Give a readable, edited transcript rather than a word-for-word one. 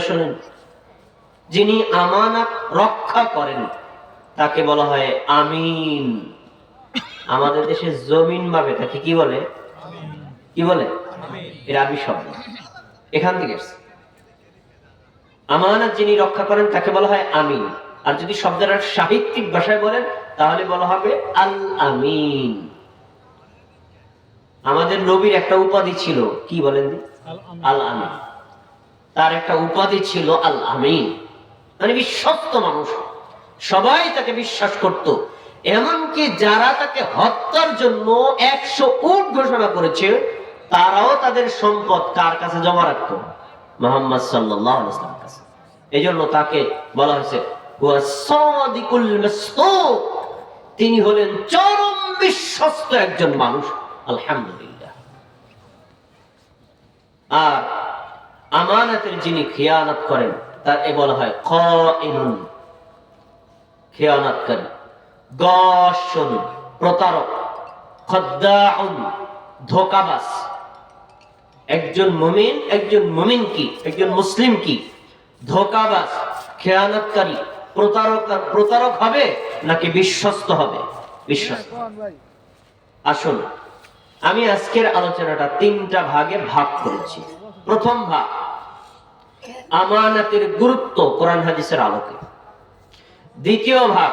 শোনেন, যিনি আমানত রক্ষা করেন তাকে বলা হয় আমিন। আমাদের দেশে জমিন ভাবে তাকে কি বলে? কি বলে? এর আরবি শব্দ এখান থেকে এসেছে। আমানত যিনি রক্ষা করেন তাকে বলা হয় আমিন। আর যদি শব্দের সাহিত্যিক ভাষায় বলেন তাহলে বলা হবে আল আমিন। আমাদের নবীর একটা উপাধি ছিল, কি বলেন? আল আমিন। তার একটা উপাধি ছিল আল আমিন, মানে বিশ্বস্ত মানুষ। সবাই তাকে বিশ্বাস করত, এমনকি যারা তাকে হত্যার জন্য 100 উট ঘোষণা করেছে তারাও তাদের সম্পদ কার কাছে জমা রাখত? মুহাম্মদ সাল্লাল্লাহু আলাইহি ওয়াসাল্লামের কাছে। এজন্য তাকে বলা হয়েছে হুয়া সাদিকুল মাসদুক, তিনি হলেন চরম বিশ্বস্ত একজন মানুষ। আলহামদুলিল্লাহ। আর আমানতের যিনি খেয়ানত করেন তাকে বলা হয় খাইনুন, খেয়ানতকারী, গাশুন, প্রতারক, খাদ্দাউন, ধোঁকাবাজ। একজন মুমিন কি, একজন মুসলিম কি ধোঁকাবাজ, খেয়ানতকারী, প্রতারক হবে নাকি বিশ্বস্ত হবে? বিশ্বস্ত। আসুন, আমি আজকের আলোচনাটা 3টা ভাগে ভাগ করেছি। প্রথম ভাগ আমানতের গুরুত্ব কোরআন হাদিসের আলোকে। দ্বিতীয় ভাগ